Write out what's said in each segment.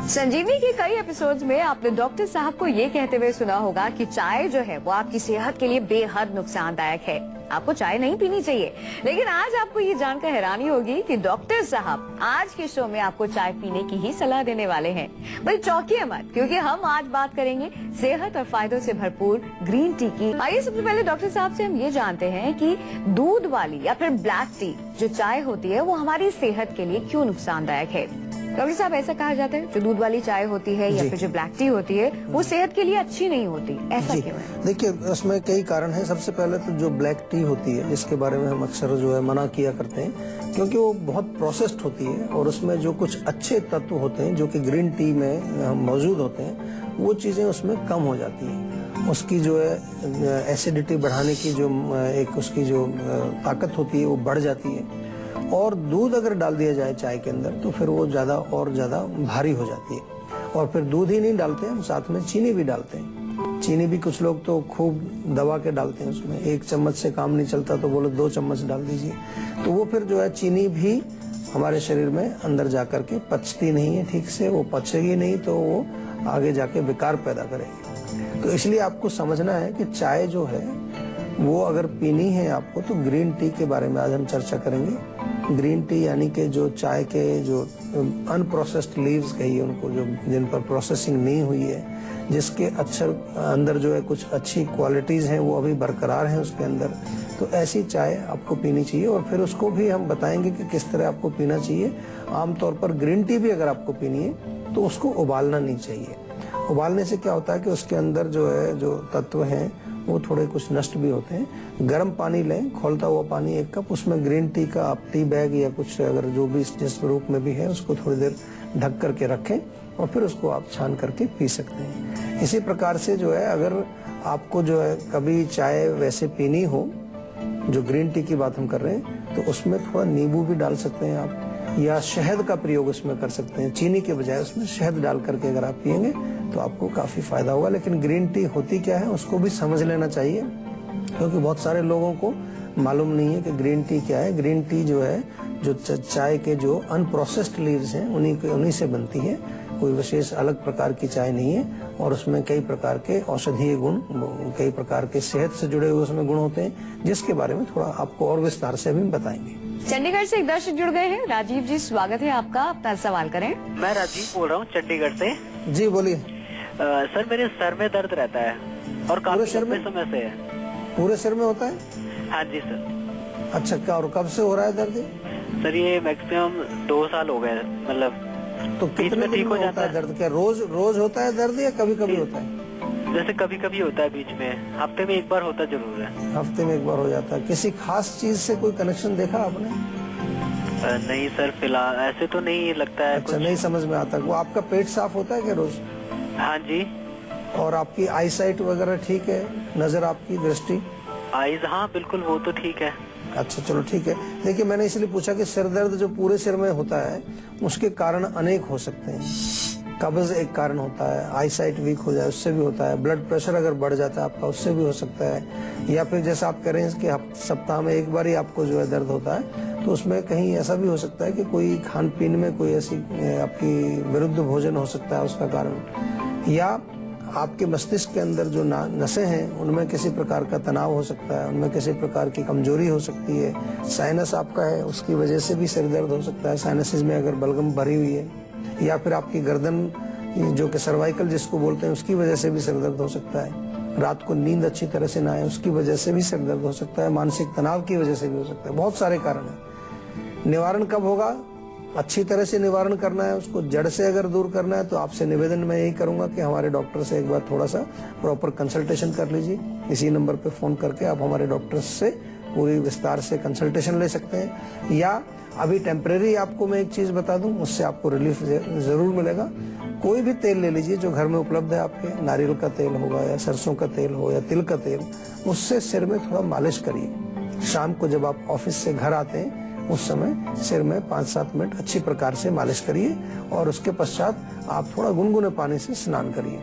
संजीवनी के कई एपिसोड्स में आपने डॉक्टर साहब को ये कहते हुए सुना होगा कि चाय जो है वो आपकी सेहत के लिए बेहद नुकसानदायक है, आपको चाय नहीं पीनी चाहिए। लेकिन आज आपको ये जानकर हैरानी होगी कि डॉक्टर साहब आज के शो में आपको चाय पीने की ही सलाह देने वाले हैं। भाई चौंकिए मत, क्योंकि हम आज बात करेंगे सेहत और फायदों से भरपूर ग्रीन टी की। आइए सबसे पहले डॉक्टर साहब से हम ये जानते हैं कि दूध वाली या फिर ब्लैक टी जो चाय होती है वो हमारी सेहत के लिए क्यों नुकसानदायक है। डॉक्टर साहब, ऐसा कहा जाता है जो दूध वाली चाय होती है या फिर जो ब्लैक टी होती है वो सेहत के लिए अच्छी नहीं होती, ऐसा क्यों है? देखिए, उसमें कई कारण हैं। सबसे पहले तो जो ब्लैक टी होती है, जिसके बारे में हम अक्सर जो है मना किया करते हैं, क्योंकि वो बहुत प्रोसेस्ड होती है और उसमें जो कुछ अच्छे तत्व होते हैं जो कि ग्रीन टी में मौजूद होते हैं, वो चीजें उसमें कम हो जाती हैं। उसकी जो है एसिडिटी बढ़ाने की जो एक उसकी जो ताकत होती है वो बढ़ जाती है। और दूध अगर डाल दिया जाए चाय के अंदर तो फिर वो ज्यादा भारी हो जाती है। और फिर दूध ही नहीं डालते, हम साथ में चीनी भी डालते हैं। चीनी भी कुछ लोग तो खूब दबा के डालते हैं उसमें, 1 चम्मच से काम नहीं चलता तो बोलो 2 चम्मच डाल दीजिए। तो वो फिर जो है चीनी भी हमारे शरीर में अंदर जाकर के पचती नहीं है ठीक से, वो पचेगी नहीं तो वो आगे जाके विकार पैदा करेगी। तो इसलिए आपको समझना है कि चाय जो है वो अगर पीनी है आपको तो ग्रीन टी के बारे में आज हम चर्चा करेंगे। ग्रीन टी यानी कि जो चाय के जो अनप्रोसेस्ड लीव्स कहिए उनको, जो जिन पर प्रोसेसिंग नहीं हुई है, जिसके अंदर जो है कुछ अच्छी क्वालिटीज हैं वो अभी बरकरार हैं उसके अंदर, तो ऐसी चाय आपको पीनी चाहिए। और फिर उसको भी हम बताएंगे कि किस तरह आपको पीना चाहिए। आमतौर पर ग्रीन टी भी अगर आपको पीनी है तो उसको उबालना नहीं चाहिए। उबालने से क्या होता है कि उसके अंदर जो है जो तत्व हैं वो थोड़े कुछ नष्ट भी होते हैं। गर्म पानी लें, खौलता हुआ पानी 1 कप, उसमें ग्रीन टी का आप टी बैग या कुछ अगर जो भी जिस रूप में भी है उसको थोड़ी देर ढक करके रखें और फिर उसको आप छान करके पी सकते हैं। इसी प्रकार से जो है अगर आपको जो है कभी चाय वैसे पीनी हो, जो ग्रीन टी की बात हम कर रहे हैं, तो उसमें थोड़ा नींबू भी डाल सकते हैं आप, या शहद का प्रयोग उसमें कर सकते हैं। चीनी के बजाय उसमें शहद डाल करके अगर आप पियेंगे तो आपको काफी फायदा होगा। लेकिन ग्रीन टी होती क्या है उसको भी समझ लेना चाहिए, क्योंकि बहुत सारे लोगों को मालूम नहीं है कि ग्रीन टी क्या है। ग्रीन टी जो है जो चाय के जो अनप्रोसेस्ड लीव्स हैं उन्हीं से बनती है। कोई विशेष अलग प्रकार की चाय नहीं है और उसमें कई प्रकार के औषधीय गुण, कई प्रकार के सेहत से जुड़े हुए उसमें गुण होते हैं, जिसके बारे में थोड़ा आपको और विस्तार से भी बताएंगे। चंडीगढ़ से एक दर्शक जुड़ गए हैं। राजीव जी, स्वागत है आपका, अपना सवाल करें। मैं राजीव बोल रहा हूँ चंडीगढ़ से। जी बोलिए। सर, मेरे सर में दर्द रहता है और काफी लंबे समय से है। पूरे सिर में होता है? हाँ जी सर। अच्छा, क्या और कब से हो रहा है दर्द? सर ये मैक्सिमम 2 साल हो गए, मतलब तो कितने दिन में होता है दर्द? क्या रोज होता है दर्द या कभी कभी होता है? जैसे कभी कभी होता है, बीच में हफ्ते में 1 बार होता जरूर है। हफ्ते में 1 बार हो जाता है। किसी खास चीज से कोई कनेक्शन देखा आपने? नहीं सर, फिलहाल ऐसे तो नहीं लगता है। अच्छा, नहीं समझ में आता। वो आपका पेट साफ होता है क्या रोज? हाँ जी। और आपकी आई साइट वगैरह ठीक है? नजर, आपकी दृष्टि? आईज, हाँ बिल्कुल, वो तो ठीक है। अच्छा, चलो ठीक है। देखिए, मैंने इसलिए पूछा कि सिर दर्द जो पूरे सिर में होता है उसके कारण अनेक हो सकते हैं। कब्ज एक कारण होता है, आई साइट वीक हो जाए उससे भी होता है, ब्लड प्रेशर अगर बढ़ जाता है आपका उससे भी हो सकता है, या फिर जैसा आप कह रहे हैं कि सप्ताह में 1 बार ही आपको जो है दर्द होता है, तो उसमें कहीं ऐसा भी हो सकता है कि कोई खान पीन में कोई ऐसी आपकी विरुद्ध भोजन हो सकता है उसका कारण, या आपके मस्तिष्क के अंदर जो नसें हैं उनमें किसी प्रकार का तनाव हो सकता है, उनमें किसी प्रकार की कमजोरी हो सकती है। साइनस आपका है, उसकी वजह से भी सिर दर्द हो सकता है, साइनसिस में अगर बलगम भरी हुई है, या फिर आपकी गर्दन जो कि सर्वाइकल जिसको बोलते हैं उसकी वजह से भी सिर दर्द हो सकता है। रात को नींद अच्छी तरह से ना आए उसकी वजह से भी सिर दर्द हो सकता है, मानसिक तनाव की वजह से भी हो सकता है। बहुत सारे कारण हैं। निवारण कब होगा? अच्छी तरह से निवारण करना है, उसको जड़ से अगर दूर करना है तो आपसे निवेदन मैं यही करूंगा कि हमारे डॉक्टर से एक बार थोड़ा सा प्रॉपर कंसल्टेशन कर लीजिए। इसी नंबर पे फोन करके आप हमारे डॉक्टर से पूरी विस्तार से कंसल्टेशन ले सकते हैं। या अभी टेम्परेरी आपको मैं एक चीज बता दूं, उससे आपको रिलीफ जरूर मिलेगा। कोई भी तेल ले लीजिए जो घर में उपलब्ध है आपके, नारियल का तेल होगा या सरसों का तेल हो या तिल का तेल, उससे सिर में थोड़ा मालिश करिए। शाम को जब आप ऑफिस से घर आते हैं उस समय सिर में 5-7 मिनट अच्छी प्रकार से मालिश करिए और उसके पश्चात आप थोड़ा गुनगुने पानी से स्नान करिए,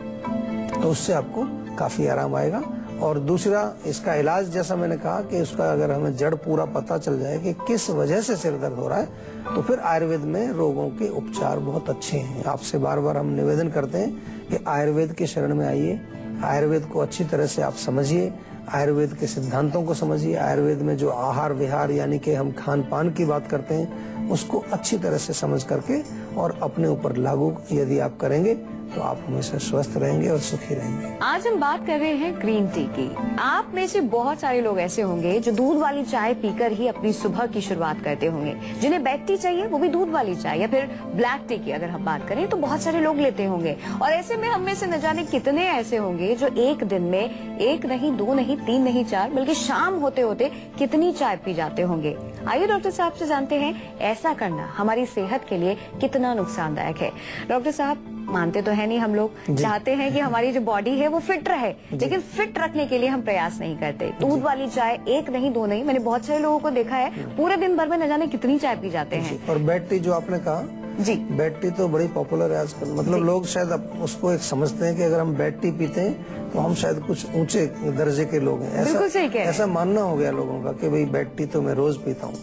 तो उससे आपको काफी आराम आएगा और दूसरा इसका इलाज, जैसा मैंने कहा कि उसका अगर हमें जड़ पूरा पता चल जाए कि किस वजह से सिर दर्द हो रहा है, तो फिर आयुर्वेद में रोगों के उपचार बहुत अच्छे हैं। आपसे बार बार हम निवेदन करते हैं कि आयुर्वेद के शरण में आइए, आयुर्वेद को अच्छी तरह से आप समझिए, आयुर्वेद के सिद्धांतों को समझिए, आयुर्वेद में जो आहार विहार यानी कि हम खान पान की बात करते हैं उसको अच्छी तरह से समझ करके और अपने ऊपर लागू यदि आप करेंगे तो आप हमेशा स्वस्थ रहेंगे और सुखी रहेंगे। आज हम बात कर रहे हैं ग्रीन टी की। आप में से बहुत सारे लोग ऐसे होंगे जो दूध वाली चाय पीकर ही अपनी सुबह की शुरुआत करते होंगे। जिन्हें ब्लैक टी चाहिए वो भी दूध वाली चाय, या फिर ब्लैक टी की अगर हम बात करें तो बहुत सारे लोग लेते होंगे। और ऐसे में हम में से न जाने कितने ऐसे होंगे जो एक दिन में 1 नहीं 2 नहीं 3 नहीं 4 बल्कि शाम होते होते कितनी चाय पी जाते होंगे। आइए डॉक्टर साहब से जानते हैं ऐसा करना हमारी सेहत के लिए कितना नुकसानदायक है। डॉक्टर साहब, मानते तो है नहीं, हम लोग चाहते हैं कि हमारी जो बॉडी है वो फिट रहे, लेकिन फिट रखने के लिए हम प्रयास नहीं करते। दूध वाली चाय 1 नहीं 2 नहीं, मैंने बहुत सारे लोगों को देखा है पूरे दिन भर में न जाने कितनी चाय पी जाते हैं। और बेड टी जो आपने कहा जी, बेड टी तो बड़ी पॉपुलर है आजकल। मतलब लोग शायद उसको एक समझते हैं कि अगर हम बेड टी पीते हैं तो हम शायद कुछ ऊंचे दर्जे के लोग हैं। ऐसा मानना हो गया लोगों का कि भाई बेड टी तो मैं रोज पीता हूँ,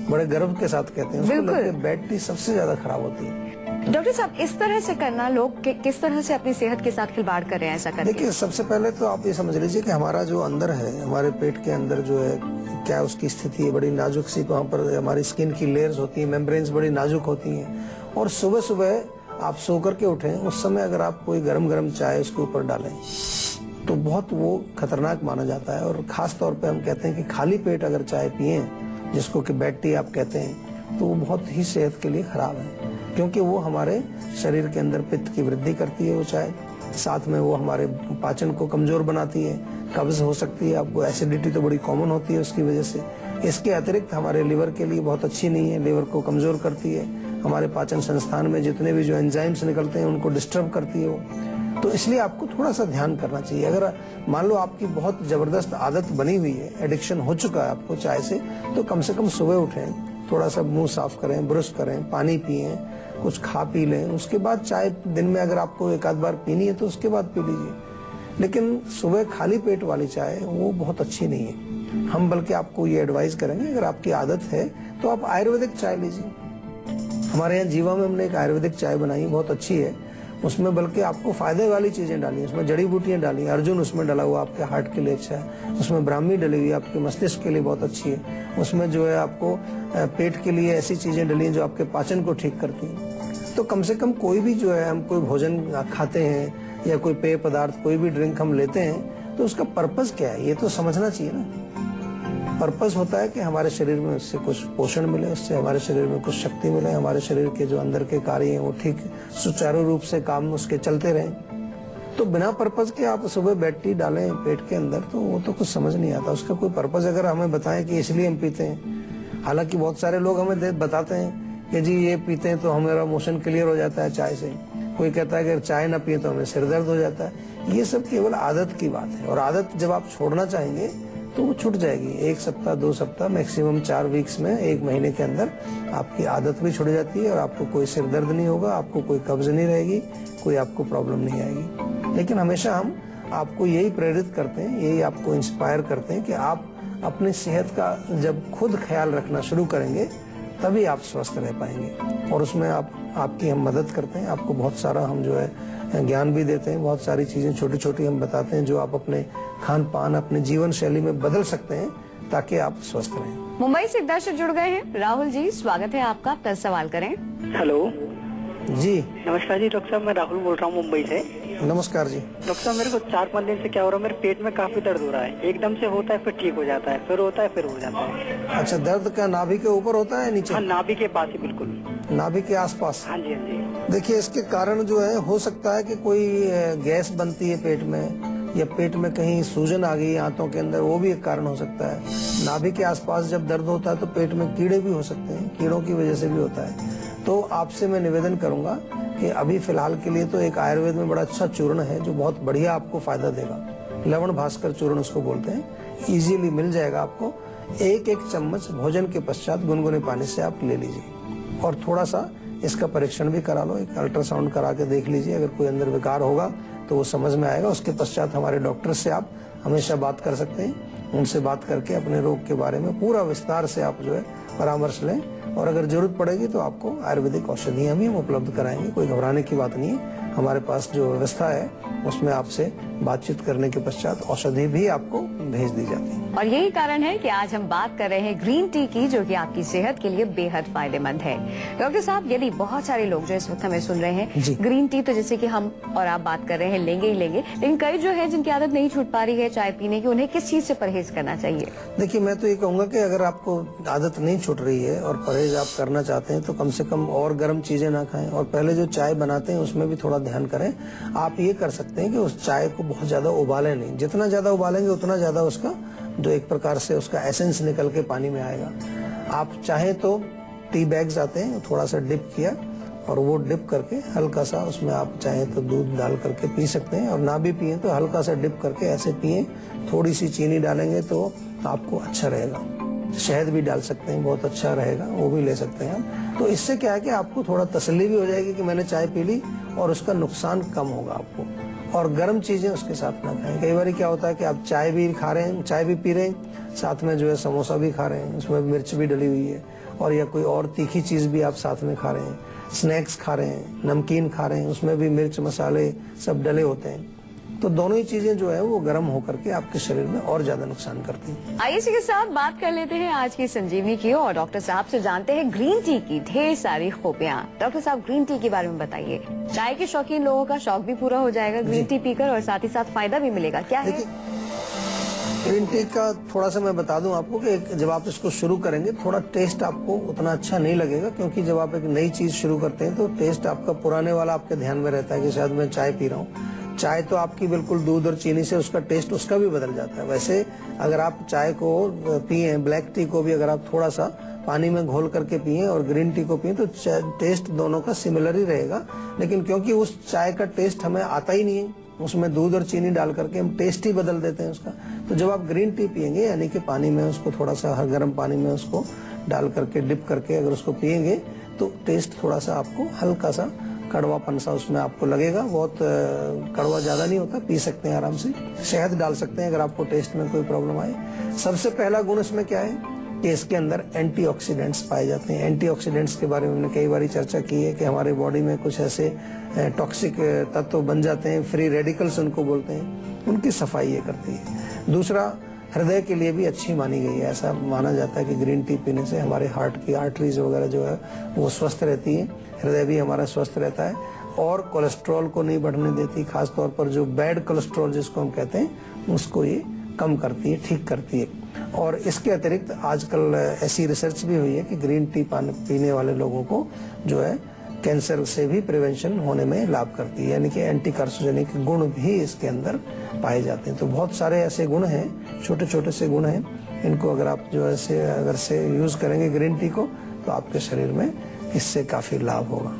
बड़े गर्व के साथ कहते हैं। उसको बेड टी सबसे ज्यादा खराब होती है। डॉक्टर साहब, इस तरह से करना, लोग किस तरह से अपनी सेहत के साथ खिलवाड़ कर रहे हैं ऐसा करके? देखिए, सबसे पहले तो आप ये समझ लीजिए कि हमारा जो अंदर है, हमारे पेट के अंदर जो है क्या उसकी स्थिति है, बड़ी नाजुक सी। वहाँ पर हमारी स्किन की लेयर्स होती है, मेम्ब्रेन्स बड़ी नाजुक होती हैं। और सुबह सुबह आप सो करके उठें, उस समय अगर आप कोई गरम चाय उसके ऊपर डालें तो बहुत वो खतरनाक माना जाता है। और खास तौर पे हम कहते हैं कि खाली पेट अगर चाय पिए, जिसको कि बेड टी आप कहते हैं, तो वो बहुत ही सेहत के लिए खराब है, क्योंकि वो हमारे शरीर के अंदर पित्त की वृद्धि करती है वो चाय। साथ में वो हमारे पाचन को कमजोर बनाती है, कब्ज हो सकती है आपको, एसिडिटी तो बड़ी कॉमन होती है उसकी वजह से। इसके अतिरिक्त हमारे लिवर के लिए बहुत अच्छी नहीं है, लिवर को कमजोर करती है, हमारे पाचन संस्थान में जितने भी जो एंजाइम्स निकलते हैं उनको डिस्टर्ब करती है वो। तो इसलिए आपको थोड़ा सा ध्यान करना चाहिए। अगर मान लो आपकी बहुत जबरदस्त आदत बनी हुई है, एडिक्शन हो चुका है आपको चाय से, तो कम से कम सुबह उठें, थोड़ा सा मुंह साफ करें, ब्रश करें, पानी पिएं, कुछ खा पी लें, उसके बाद चाय दिन में अगर आपको 1 आध बार पीनी है तो उसके बाद पी लीजिए। लेकिन सुबह खाली पेट वाली चाय वो बहुत अच्छी नहीं है। हम बल्कि आपको ये एडवाइस करेंगे, अगर आपकी आदत है तो आप आयुर्वेदिक चाय लीजिए। हमारे यहाँ जीवा में हमने एक आयुर्वेदिक चाय बनाई, बहुत अच्छी है। उसमें बल्कि आपको फायदे वाली चीजें डाली, उसमें जड़ी बूटियां डाली, अर्जुन उसमें डला हुआ आपके हार्ट के लिए अच्छा है, उसमें ब्राह्मी डली हुई आपके मस्तिष्क के लिए बहुत अच्छी है, उसमें जो है आपको पेट के लिए ऐसी चीजें डली हैं जो आपके पाचन को ठीक करती हैं। तो कम से कम कोई भी जो है, हम कोई भोजन खाते हैं या कोई पेय पदार्थ, कोई भी ड्रिंक हम लेते हैं, तो उसका पर्पज क्या है ये तो समझना चाहिए ना। पर्पस होता है कि हमारे शरीर में उससे कुछ पोषण मिले, उससे हमारे शरीर में कुछ शक्ति मिले, हमारे शरीर के जो अंदर के कार्य हैं वो ठीक सुचारू रूप से काम उसके चलते रहें। तो बिना पर्पस के आप सुबह बेड टी डालें पेट के अंदर, तो वो तो कुछ समझ नहीं आता। उसका कोई पर्पस अगर हमें बताएं कि इसलिए हम पीते हैं। हालांकि बहुत सारे लोग हमें बताते हैं कि जी ये पीते हैं तो हमारा मोशन क्लियर हो जाता है चाय से। कोई कहता है कि चाय ना पिए तो हमें सिर दर्द हो जाता है। ये सब केवल आदत की बात है, और आदत जब आप छोड़ना चाहेंगे तो वो छूट जाएगी। 1 सप्ताह 2 सप्ताह मैक्सिमम 4 वीक्स में, 1 महीने के अंदर आपकी आदत भी छूट जाती है और आपको कोई सिर दर्द नहीं होगा, आपको कोई कब्ज नहीं रहेगी, कोई आपको प्रॉब्लम नहीं आएगी। लेकिन हमेशा हम आपको यही प्रेरित करते हैं, यही आपको इंस्पायर करते हैं कि आप अपनी सेहत का जब खुद ख्याल रखना शुरू करेंगे तभी आप स्वस्थ रह पाएंगे। और उसमें आपकी हम मदद करते हैं, आपको बहुत सारा हम जो है ज्ञान भी देते हैं, बहुत सारी चीजें छोटी छोटी हम बताते हैं जो आप अपने खान पान, अपने जीवन शैली में बदल सकते हैं ताकि आप स्वस्थ रहें। मुंबई से एक दर्शक जुड़ गए हैं। राहुल जी, स्वागत है आपका, अपना सवाल करें। हेलो जी, नमस्कार जी डॉक्टर साहब, मैं राहुल बोल रहा हूँ मुंबई से। नमस्कार जी। डॉक्टर साहब, मेरे को 4-5 दिन से क्या हो रहा है, मेरे पेट में काफी दर्द हो रहा है। एकदम से होता है, फिर ठीक हो जाता है, फिर होता है, फिर हो जाता है। अच्छा, दर्द का नाभि के ऊपर होता है नीचे? हाँ, नाभि के पास ही, बिल्कुल नाभि के आसपास। हाँ जी, हाँ जी। देखिए, इसके कारण जो है हो सकता है कि कोई गैस बनती है पेट में, या पेट में कहीं सूजन आ गई आंतों के अंदर, वो भी एक कारण हो सकता है। नाभि के आसपास जब दर्द होता है तो पेट में कीड़े भी हो सकते हैं, कीड़ों की वजह से भी होता है। तो आपसे मैं निवेदन करूंगा कि अभी फिलहाल के लिए तो एक आयुर्वेद में बड़ा अच्छा चूर्ण है जो बहुत बढ़िया आपको फायदा देगा, लवण भास्कर चूर्ण उसको बोलते हैं, इजीली मिल जाएगा आपको। 1-1 चम्मच भोजन के पश्चात गुनगुने पानी से आप ले लीजिए, और थोड़ा सा इसका परीक्षण भी करा लो, एक अल्ट्रासाउंड करा के देख लीजिए। अगर कोई अंदर विकार होगा तो वो समझ में आएगा। उसके पश्चात हमारे डॉक्टर से आप हमेशा बात कर सकते हैं। उनसे बात करके अपने रोग के बारे में पूरा विस्तार से आप जो है परामर्श लें, और अगर जरूरत पड़ेगी तो आपको आयुर्वेदिक औषधियां भी हम उपलब्ध कराएंगे। कोई घबराने की बात नहीं है। हमारे पास जो व्यवस्था है उसमें आपसे बातचीत करने के पश्चात औषधि भी आपको भेज दी जाती है। और यही कारण है कि आज हम बात कर रहे हैं ग्रीन टी की, जो कि आपकी सेहत के लिए बेहद फायदेमंद है। डॉक्टर साहब, यदि बहुत सारे लोग जो इस वक्त हमें सुन रहे हैं, ग्रीन टी तो जैसे कि हम और आप बात कर रहे हैं लेंगे ही लेंगे, लेकिन कई जो है जिनकी आदत नहीं छूट पा रही है चाय पीने की, उन्हें किस चीज से परहेज करना चाहिए? देखिए, मैं तो ये कहूंगा कि अगर आपको आदत नहीं छूट रही है और परहेज आप करना चाहते हैं तो कम से कम और गर्म चीजें ना खाएं, और पहले जो चाय बनाते हैं उसमें भी थोड़ा ध्यान करें। आप ये कर सकते हैं कि उस चाय को बहुत ज्यादा उबालें नहीं। जितना ज्यादा उबालेंगे उतना ज्यादा उसका जो एक प्रकार से उसका एसेंस निकल के पानी में आएगा। आप चाहें तो टी बैग्स आते हैं, थोड़ा सा डिप किया और वो डिप करके हल्का सा उसमें आप चाहें तो दूध डाल करके पी सकते हैं, और ना भी पिए तो हल्का सा डिप करके ऐसे पिए। थोड़ी सी चीनी डालेंगे तो आपको अच्छा रहेगा। शहद भी डाल सकते हैं, बहुत अच्छा रहेगा, वो भी ले सकते हैं आप। तो इससे क्या है कि आपको थोड़ा तसल्ली भी हो जाएगी कि मैंने चाय पी ली, और उसका नुकसान कम होगा आपको। और गर्म चीजें उसके साथ ना खाएं। कई बार क्या होता है कि आप चाय भी खा रहे हैं, चाय भी पी रहे हैं, साथ में जो है समोसा भी खा रहे हैं, उसमें मिर्च भी डली हुई है, और या कोई और तीखी चीज भी आप साथ में खा रहे हैं, स्नैक्स खा रहे हैं, नमकीन खा रहे हैं, उसमें भी मिर्च मसाले सब डले होते हैं। तो दोनों ही चीजें जो है वो गर्म होकर के आपके शरीर में और ज्यादा नुकसान करती हैं। आइए इसी के साथ बात कर लेते हैं आज की संजीवनी की, और डॉक्टर साहब से जानते हैं ग्रीन टी की ढेर सारी खूबियां। डॉक्टर साहब, ग्रीन टी के बारे में बताइए। चाय के शौकीन लोगों का शौक भी पूरा हो जाएगा ग्रीन टी पीकर, और साथ ही साथ फायदा भी मिलेगा। क्या है? ग्रीन टी का थोड़ा सा मैं बता दूं आपको कि जब आप इसको शुरू करेंगे थोड़ा टेस्ट आपको उतना अच्छा नहीं लगेगा, क्योंकि जब आप एक नई चीज शुरू करते हैं तो टेस्ट आपका पुराने वाला आपके ध्यान में रहता है कि शायद मैं चाय पी रहा हूँ। चाय तो आपकी बिल्कुल दूध और चीनी से उसका टेस्ट उसका भी बदल जाता है। वैसे अगर आप चाय को पिए, ब्लैक टी को भी अगर आप थोड़ा सा पानी में घोल करके पिए और ग्रीन टी को पिए तो टेस्ट दोनों का सिमिलर ही रहेगा। लेकिन क्योंकि उस चाय का टेस्ट हमें आता ही नहीं है, उसमें दूध और चीनी डाल करके हम टेस्ट ही बदल देते हैं उसका। तो जब आप ग्रीन टी पियेंगे, यानी कि पानी में उसको थोड़ा सा गर्म पानी में उसको डाल करके डिप करके अगर उसको पियेंगे तो टेस्ट थोड़ा सा आपको हल्का सा कड़वापन सा उसमें आपको लगेगा। बहुत कड़वा ज्यादा नहीं होता, पी सकते हैं आराम से। शहद डाल सकते हैं अगर आपको टेस्ट में कोई प्रॉब्लम आए। सबसे पहला गुण इसमें क्या है कि इसके अंदर एंटीऑक्सीडेंट्स पाए जाते हैं। एंटीऑक्सीडेंट्स के बारे में हमने कई बार चर्चा की है कि हमारे बॉडी में कुछ ऐसे टॉक्सिक तत्व बन जाते हैं, फ्री रेडिकल्स उनको बोलते हैं, उनकी सफाई ये करती है। दूसरा, हृदय के लिए भी अच्छी मानी गई है। ऐसा माना जाता है कि ग्रीन टी पीने से हमारे हार्ट की आर्टरीज वगैरह जो है वो स्वस्थ रहती है, हृदय भी हमारा स्वस्थ रहता है, और कोलेस्ट्रॉल को नहीं बढ़ने देती। खास तौर पर जो बैड कोलेस्ट्रॉल जिसको हम कहते हैं उसको ये कम करती है, ठीक करती है। और इसके अतिरिक्त आजकल ऐसी रिसर्च भी हुई है कि ग्रीन टी पीने वाले लोगों को जो है कैंसर से भी प्रिवेंशन होने में लाभ करती है, यानी कि एंटी कार्सिनोजेनिक गुण भी इसके अंदर पाए जाते हैं। तो बहुत सारे ऐसे गुण हैं, छोटे छोटे से गुण हैं, इनको अगर आप जो है अगर से यूज करेंगे ग्रीन टी को तो आपके शरीर में इससे काफी लाभ होगा।